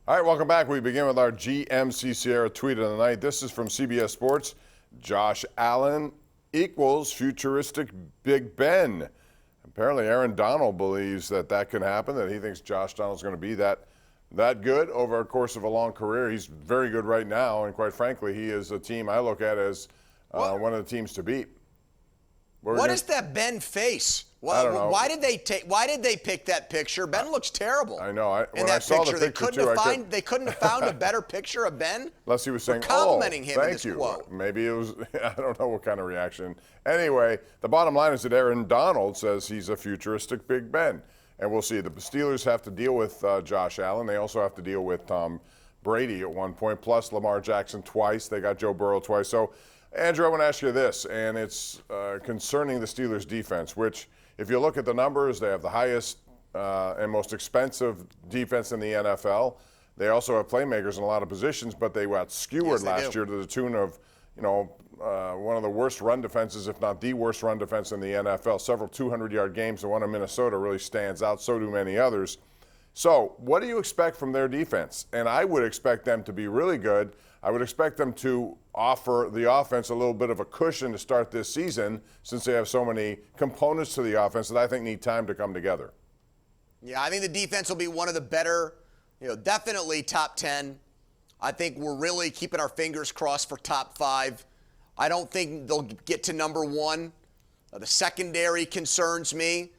All right, welcome back. We begin with our GMC Sierra tweet of the night. This is from CBS Sports. Josh Allen equals futuristic Big Ben. Apparently, Aaron Donald believes that can happen, that he thinks Josh Donald's going to be that good over the course of a long career. He's very good right now, and quite frankly, he is a team I look at as one of the teams to beat. What is that Ben face? I don't know. Why did they pick that picture? Ben looks terrible. I know. In that picture, they couldn't have found a better picture of Ben. Unless he was saying, complimenting him in thank this you. quote. Maybe it was, I don't know what kind of reaction. Anyway, the bottom line is that Aaron Donald says he's a futuristic Big Ben. And we'll see. The Steelers have to deal with Josh Allen. They also have to deal with Tom Brady at one point, plus Lamar Jackson twice. They got Joe Burrow twice. So, Andrew, I want to ask you this, and it's concerning the Steelers' defense, which, if you look at the numbers, they have the highest and most expensive defense in the NFL. They also have playmakers in a lot of positions, but they got skewered last year to the tune of, one of the worst run defenses, if not the worst run defense in the NFL. Several 200-yard games. The one in Minnesota really stands out. So do many others. So what do you expect from their defense? And I would expect them to be really good. I would expect them to offer the offense a little bit of a cushion to start this season, since they have so many components to the offense that I think need time to come together. Yeah, I think the defense will be one of the better, definitely top 10. I think we're really keeping our fingers crossed for top 5. I don't think they'll get to number 1. The secondary concerns me.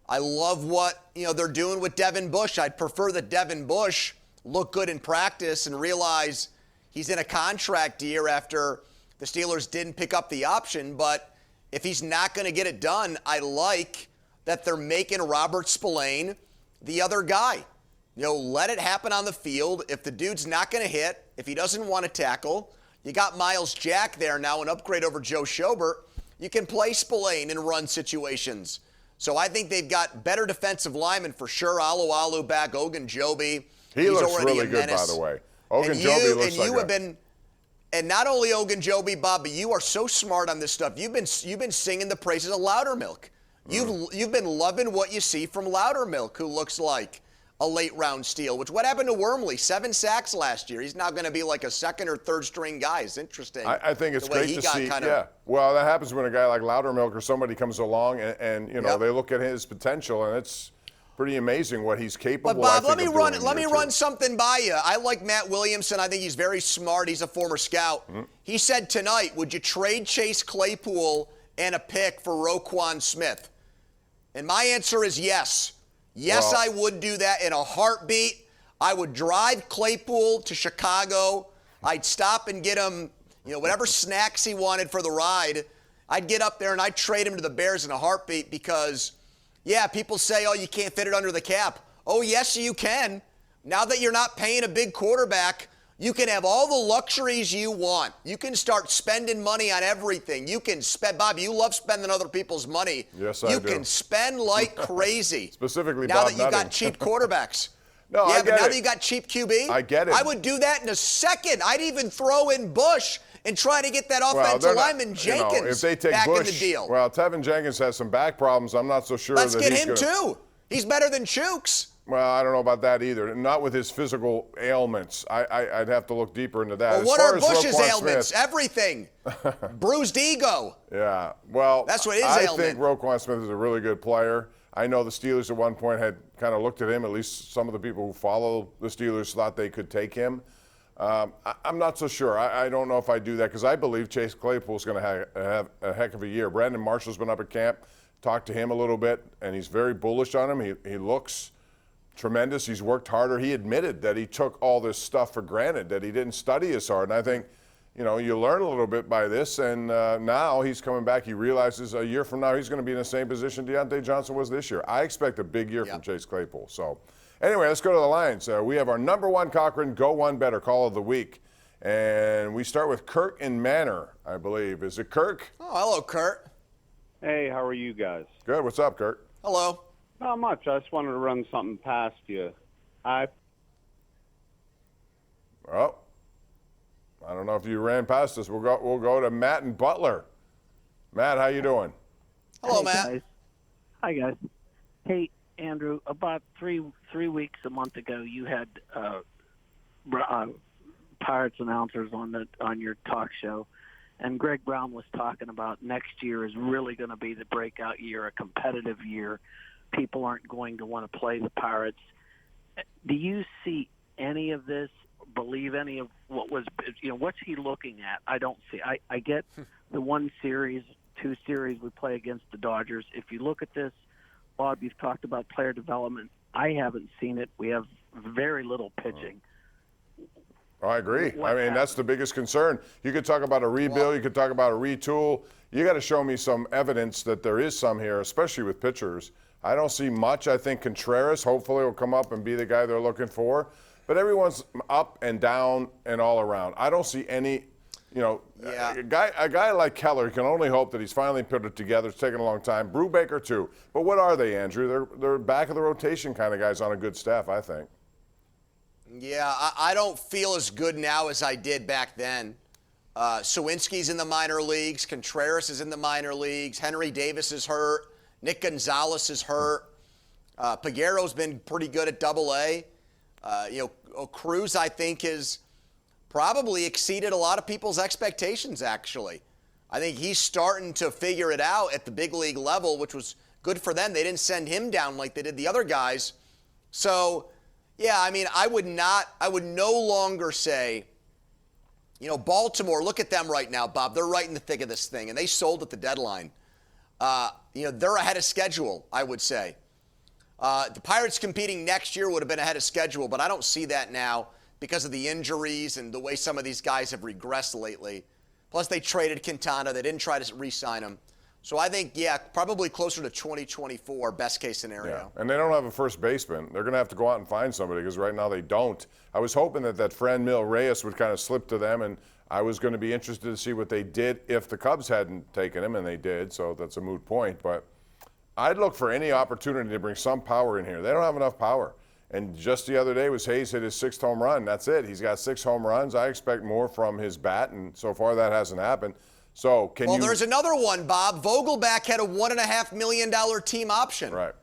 I love what they're doing with Devin Bush. I'd prefer that Devin Bush look good in practice and realize he's in a contract year after the Steelers didn't pick up the option. But if he's not going to get it done, I like that they're making Robert Spillane the other guy. Let it happen on the field. If the dude's not going to hit, if he doesn't want to tackle, you got Miles Jack there now, an upgrade over Joe Schobert. You can play Spillane in run situations. So I think they've got better defensive linemen for sure. Alu back, Ogunjobi. He looks really good, by the way. Ogunjobi looks like and not only Ogunjobi, Bob, but you are so smart on this stuff. You've been singing the praises of Loudermilk. You've been loving what you see from Loudermilk, who looks like a late round steal. What happened to Wormley? 7 sacks last year. He's now going to be like a second or third string guy. It's interesting. I think it's great to see. Yeah. Well, that happens when a guy like Loudermilk or somebody comes along and they look at his potential, and it's pretty amazing what he's capable. But Bob, let me run something by you. I like Matt Williamson. I think he's very smart. He's a former scout. Mm-hmm. He said tonight, would you trade Chase Claypool and a pick for Roquan Smith? And my answer is yes. Yes, I would do that in a heartbeat. I would drive Claypool to Chicago. I'd stop and get him, whatever snacks he wanted for the ride. I'd get up there and I'd trade him to the Bears in a heartbeat because, people say, you can't fit it under the cap. Oh, yes, you can. Now that you're not paying a big quarterback, you can have all the luxuries you want. You can start spending money on everything. You can spend, Bob, you love spending other people's money. Yes, I do. You can spend like crazy. Specifically, now Bob that you got cheap quarterbacks. No, I get but now it. that you got cheap QB, I get it. I would do that in a second. I'd even throw in Bush and try to get that offensive lineman Jenkins if they take back Bush, in the deal. Well, Tevin Jenkins has some back problems. I'm not so sure Let's that get he's him too. He's better than Chooks. Well, I don't know about that either. Not with his physical ailments. I'd have to look deeper into that. Well, what are Bush's ailments? Everything. Bruised ego. Yeah. Well, that's what his ailment. I think Roquan Smith is a really good player. I know the Steelers at one point had kind of looked at him. At least some of the people who follow the Steelers thought they could take him. I'm not so sure. I don't know if I do that because I believe Chase Claypool is going to have a heck of a year. Brandon Marshall's been up at camp, talked to him a little bit, and he's very bullish on him. He looks tremendous. He's worked harder. He admitted that he took all this stuff for granted, that he didn't study as hard. And I think, you learn a little bit by this. And now he's coming back. He realizes a year from now he's going to be in the same position Deontay Johnson was this year. I expect a big year from Chase Claypool. So anyway, let's go to the lines. We have our number one Cochran Go One Better call of the week. And we start with Kirk in Manor, I believe. Is it Kirk? Oh, hello, Kurt. Hey, how are you guys? Good. What's up, Kirk? Hello. Not much. I just wanted to run something past you. Well, I don't know if you ran past us. We'll go to Matt and Butler. Matt, how you doing? Hello, hey, Matt. Guys. Hi, guys. Hey, Andrew. About three weeks, a month ago, you had Pirates announcers on your talk show, and Greg Brown was talking about next year is really going to be the breakout year, a competitive year. People aren't going to want to play the Pirates. Do you see any of this? Believe any of what was? What's he looking at? I don't see. I get the 1 series, 2 series we play against the Dodgers. If you look at this, Bob, you've talked about player development. I haven't seen it. We have very little pitching. Oh, I agree. I mean, that's the biggest concern. You could talk about a rebuild. You could talk about a retool. You got to show me some evidence that there is some here, especially with pitchers. I don't see much. I think Contreras hopefully will come up and be the guy they're looking for. But everyone's up and down and all around. I don't see any, a guy like Keller, you can only hope that he's finally put it together. It's taken a long time. Brubaker, too. But what are they, Andrew? They're back of the rotation kind of guys on a good staff, I think. Yeah, I don't feel as good now as I did back then. Sawinski's in the minor leagues. Contreras is in the minor leagues. Henry Davis is hurt. Nick Gonzalez is hurt. Peguero's been pretty good at Double-A. Cruz, I think, has probably exceeded a lot of people's expectations, actually. I think he's starting to figure it out at the big league level, which was good for them. They didn't send him down like they did the other guys. So, yeah, I mean, I would no longer say, Baltimore, look at them right now, Bob. They're right in the thick of this thing, and they sold at the deadline. They're ahead of schedule, I would say. The Pirates competing next year would have been ahead of schedule, but I don't see that now because of the injuries and the way some of these guys have regressed lately. Plus, they traded Quintana. They didn't try to re-sign him. So I think, probably closer to 2024, best case scenario. Yeah. And they don't have a first baseman. They're going to have to go out and find somebody because right now they don't. I was hoping that Franmil Reyes would kind of slip to them, and I was going to be interested to see what they did if the Cubs hadn't taken him, and they did, so that's a moot point. But I'd look for any opportunity to bring some power in here. They don't have enough power. And just the other day was Hayes hit his 6th home run. That's it. He's got 6 home runs. I expect more from his bat, and so far that hasn't happened. So Well, there's another one, Bob. Vogelback had a $1.5 million team option. Right.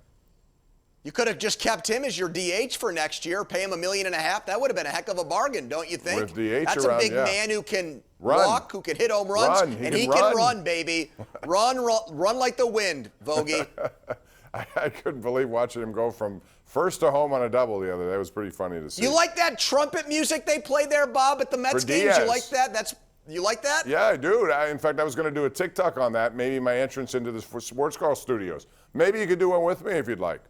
You could have just kept him as your DH for next year, pay him $1.5 million. That would have been a heck of a bargain, don't you think? With DH That's around, a big yeah. man who can Run. walk, who can hit home runs, and he can run, baby. run like the wind, Vogie. I couldn't believe watching him go from first to home on a double the other day. It was pretty funny to see. You like that trumpet music they play there, Bob, at the Mets games? You like that? You like that? Yeah, I do. In fact, I was going to do a TikTok on that, maybe my entrance into the Sports Call studios. Maybe you could do one with me if you'd like.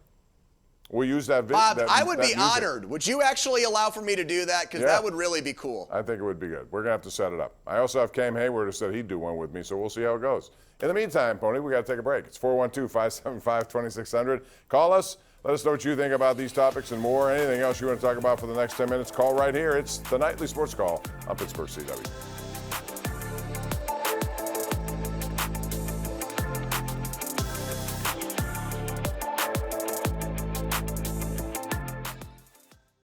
We'll use that video. Bob, I would be honored. Would you actually allow for me to do that? Because that would really be cool. I think it would be good. We're going to have to set it up. I also have Cam Hayward who said he'd do one with me, so we'll see how it goes. In the meantime, Pony, we got to take a break. It's 412-575-2600. Call us. Let us know what you think about these topics and more. Anything else you want to talk about for the next 10 minutes, call right here. It's the Nightly Sports Call on Pittsburgh CW.